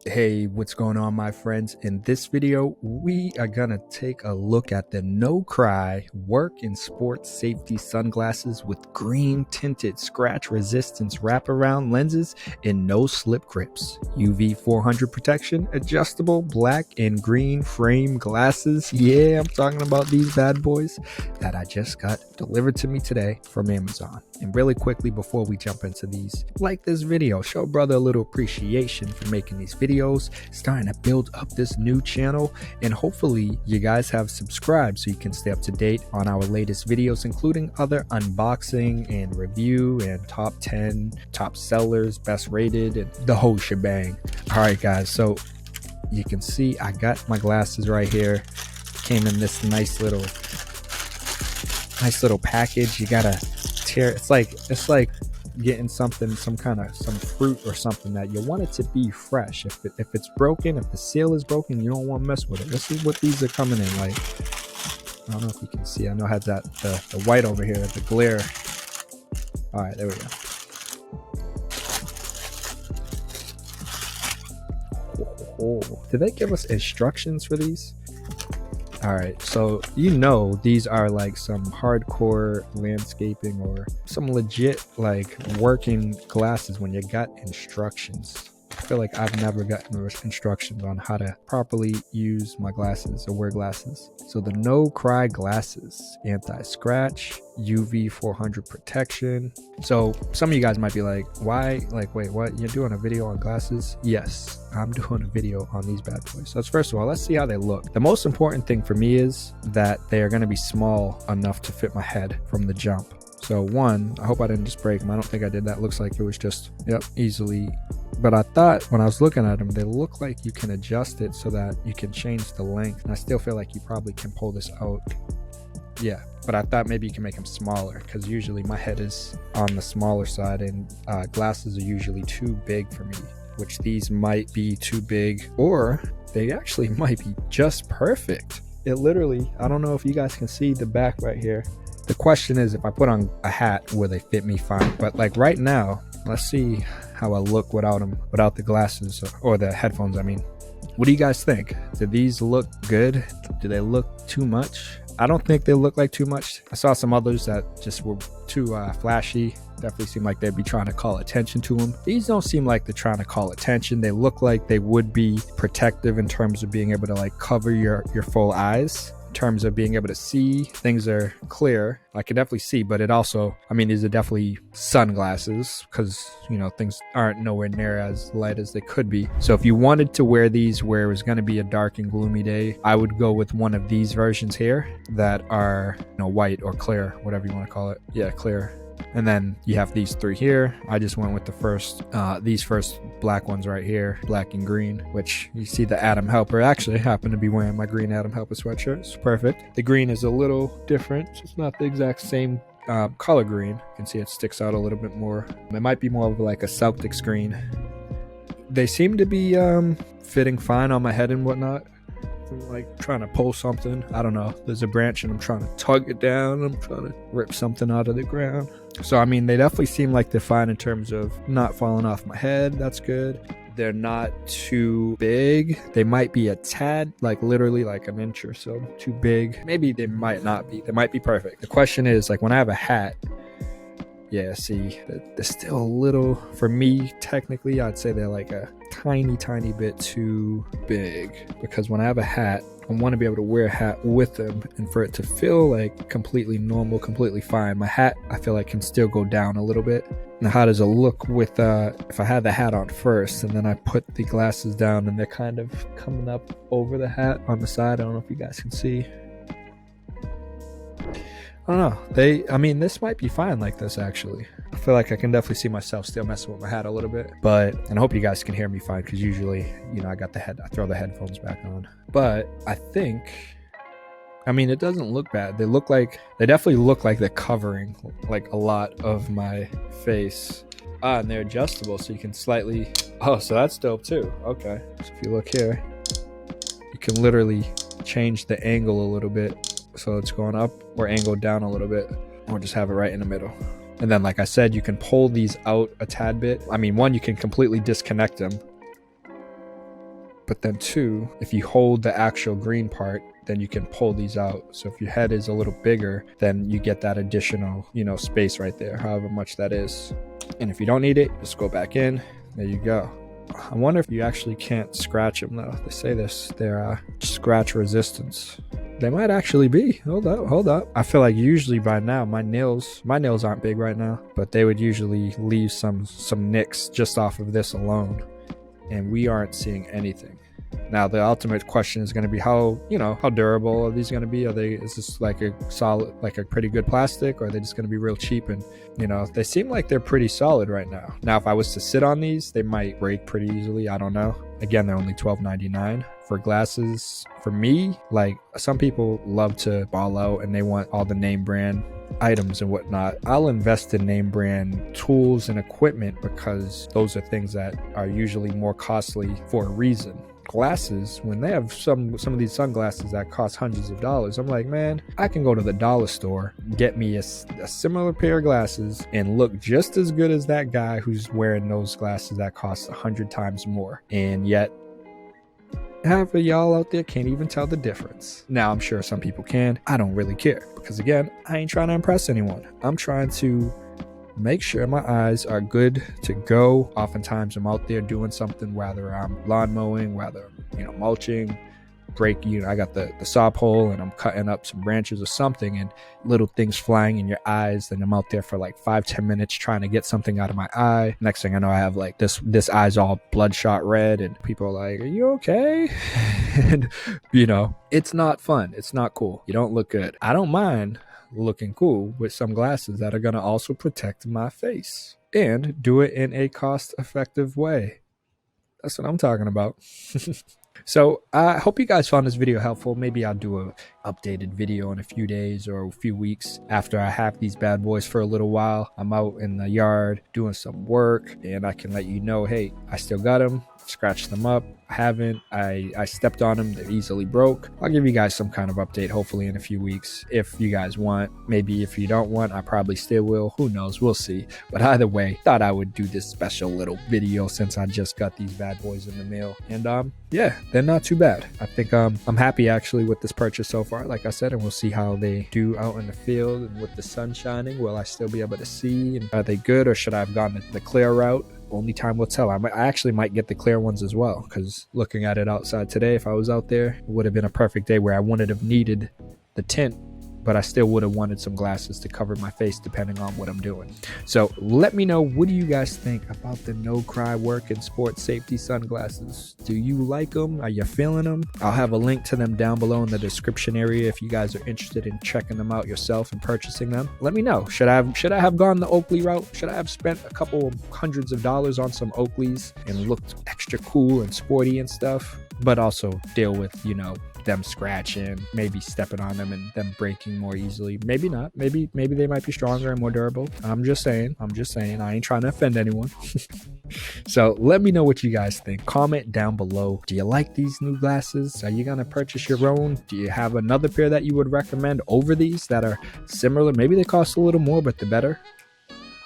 Hey, what's going on, my friends? In this video, we are gonna take a look at the NoCry work and sports safety sunglasses with green tinted scratch resistance wraparound lenses and no slip grips. UV 400 protection, adjustable black and green frame glasses. Yeah, I'm talking about these bad boys that I just got delivered to me today from Amazon. And really quickly, before we jump into these, like this video, show brother a little appreciation for making these videos, starting to build up this new channel, and hopefully you guys have subscribed so you can stay up to date on our latest videos, including other unboxing and review and top 10, top sellers, best rated, and the whole shebang. All right, guys, so you can see I got my glasses right here. Came in this nice little package. You gotta tear, it's like getting some fruit or something that you want it to be fresh. If it's broken, if the seal is broken, you don't want to mess with it. This is what these are coming in like. I don't know if you can see. I know I had that the white over here, the glare. All right, there we go. Oh, did they give us instructions for these? All right, so these are like some hardcore landscaping or some legit like working glasses when you got instructions. I feel like I've never gotten instructions on how to properly use my glasses or wear glasses. So the NoCry glasses, anti-scratch, UV 400 protection. So some of you guys might be like, why? Like, wait, what? You're doing a video on glasses? Yes, I'm doing a video on these bad boys. So first of all, let's see how they look. The most important thing for me is that they are going to be small enough to fit my head from the jump. So one, I hope I didn't just break them. I don't think I did that. Looks like it was just, easily. But I thought when I was looking at them, they look like you can adjust it so that you can change the length. And I still feel like you probably can pull this out. Yeah, but I thought maybe you can make them smaller because usually my head is on the smaller side and glasses are usually too big for me, which these might be too big, or they actually might be just perfect. It literally, I don't know if you guys can see the back right here. The question is, if I put on a hat, will they fit me fine? But like right now, let's see how I look without them, without the glasses or the headphones. I mean, what do you guys think? Do these look good? Do they look too much? I don't think they look like too much. I saw some others that just were too flashy. Definitely seem like they'd be trying to call attention to them. These don't seem like they're trying to call attention. They look like they would be protective in terms of being able to like cover your full eyes. In terms of being able to see, things are clear. I can definitely see, but it also, I mean, these are definitely sunglasses because, things aren't nowhere near as light as they could be. So if you wanted to wear these where it was going to be a dark and gloomy day, I would go with one of these versions here that are, white or clear, whatever you want to call it. Yeah, clear. And then you have these three here. I just went with these first black ones right here, black and green, which you see the AdamHelper. Actually, I happen to be wearing my green AdamHelper sweatshirt. It's perfect. The green is a little different. It's not the exact same color green. You can see it sticks out a little bit more. It might be more of like a Celtics green. They seem to be fitting fine on my head and whatnot. I'm like trying to pull something. I don't know. There's a branch and I'm trying to tug it down. I'm trying to rip something out of the ground. So, I mean, they definitely seem like they're fine in terms of not falling off my head. That's good. They're not too big. They might be a tad, like literally like an inch or so too big. Maybe they might not be. They might be perfect. The question is, like, when I have a hat, yeah, see, they're still a little, for me, technically, I'd say they're like a tiny bit too big, because when I have a hat, I want to be able to wear a hat with them and for it to feel like completely normal, completely fine. My hat, I feel like, can still go down a little bit. Now, how does it look with if I had the hat on first and then I put the glasses down and they're kind of coming up over the hat on the side? I don't know if you guys can see. I don't know. This might be fine like this, actually. I feel like I can definitely see myself still messing with my hat a little bit, and I hope you guys can hear me fine, because usually, I throw the headphones back on. But I think, it doesn't look bad. They definitely look like they're covering like a lot of my face. And they're adjustable, so you can slightly, so that's dope too. Okay. So if you look here, you can literally change the angle a little bit. So it's going up or angled down a little bit, or just have it right in the middle. And then, like I said, you can pull these out a tad bit. One, you can completely disconnect them. but then two, if you hold the actual green part, then you can pull these out. So if your head is a little bigger, then you get that additional, space right there, however much that is. And if you don't need it, just go back in. There you go. I wonder if you actually can't scratch them though. They say they're scratch resistance. They might actually be. Hold up. I feel like usually by now my nails aren't big right now, but they would usually leave some nicks just off of this alone, and we aren't seeing anything. Now the ultimate question is going to be how durable are these going to be? Is this like a solid, like a pretty good plastic, or are they just going to be real cheap? And they seem like they're pretty solid right now. Now if I was to sit on these, they might break pretty easily. I don't know. Again, they're only $12.99 for glasses. For me, like, some people love to ball out and they want all the name brand items and whatnot. I'll invest in name brand tools and equipment because those are things that are usually more costly for a reason. Glasses, when they have some of these sunglasses that cost hundreds of dollars, I'm like, man, I can go to the dollar store, get me a similar pair of glasses and look just as good as that guy who's wearing those glasses that cost 100 times more. And yet half of y'all out there can't even tell the difference. Now I'm sure some people can. I don't really care because, again, I ain't trying to impress anyone. I'm trying to make sure my eyes are good to go. Oftentimes I'm out there doing something, whether I'm lawn mowing, whether I'm mulching, I got the saw pole and I'm cutting up some branches or something, and little things flying in your eyes, and I'm out there for like 5-10 minutes trying to get something out of my eye. Next thing I know, I have like this eye's all bloodshot red, and people are like, are you okay? And it's not fun. It's not cool. You don't look good. I don't mind looking cool with some glasses that are going to also protect my face and do it in a cost-effective way. That's what I'm talking about. So I hope you guys found this video helpful. Maybe I'll do a updated video in a few days or a few weeks after I have these bad boys for a little while. I'm out in the yard doing some work and I can let you know, hey, I still got them. Scratched them up. I haven't. I stepped on them. They're easily broke. I'll give you guys some kind of update hopefully in a few weeks if you guys want. Maybe if you don't want, I probably still will. Who knows? We'll see. But either way, thought I would do this special little video since I just got these bad boys in the mail. And yeah, they're not too bad. I think I'm happy actually with this purchase so far, like I said, and we'll see how they do out in the field and with the sun shining. Will I still be able to see? And are they good, or should I have gone the clear route? Only time will tell. I actually might get the clear ones as well, because looking at it outside today, if I was out there, it would have been a perfect day where I wouldn't have needed the tint, but I still would have wanted some glasses to cover my face depending on what I'm doing. So let me know, what do you guys think about the NoCry work and sports safety sunglasses? Do you like them? Are you feeling them? I'll have a link to them down below in the description area if you guys are interested in checking them out yourself and purchasing them. Let me know. Should I have gone the Oakley route? Should I have spent a couple hundreds of dollars on some Oakleys and looked extra cool and sporty and stuff, but also deal with, them scratching, maybe stepping on them and them breaking more easily? Maybe not. Maybe they might be stronger and more durable. I'm just saying. I ain't trying to offend anyone. So let me know what you guys think. Comment down below. Do you like these new glasses? Are you gonna purchase your own? Do you have another pair that you would recommend over these that are similar? Maybe they cost a little more, but they're better.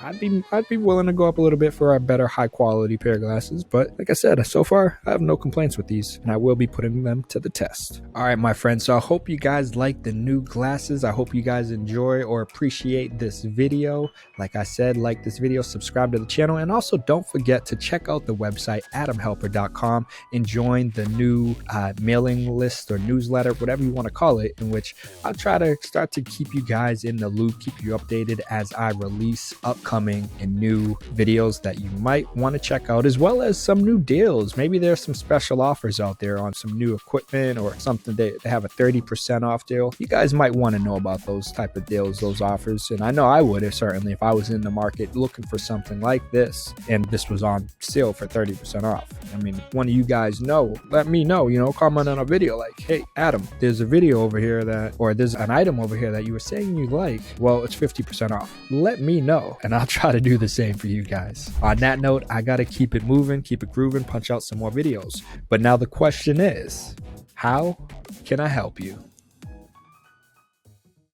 I'd be willing to go up a little bit for a better high quality pair of glasses, but like I said, so far I have no complaints with these, and I will be putting them to the test. All right, my friends, so I hope you guys like the new glasses. I hope you guys enjoy or appreciate this video. Like I said, like this video, subscribe to the channel, and also don't forget to check out the website AdamHelper.com and join the new mailing list or newsletter, whatever you want to call it, in which I'll try to start to keep you guys in the loop, keep you updated as I release upcoming and new videos that you might want to check out, as well as some new deals. Maybe there's some special offers out there on some new equipment or something. They have a 30% off deal. You guys might want to know about those type of deals, those offers, and I know I would certainly if I was in the market looking for something like this and this was on sale for 30% off. I mean, if one of you guys know, let me know, comment on a video like, hey Adam, there's a video over here there's an item over here that you were saying you like. Well, it's 50% off. Let me know and I'll try to do the same for you guys. On that note, I gotta keep it moving, keep it grooving, punch out some more videos. But now the question is, how can I help you?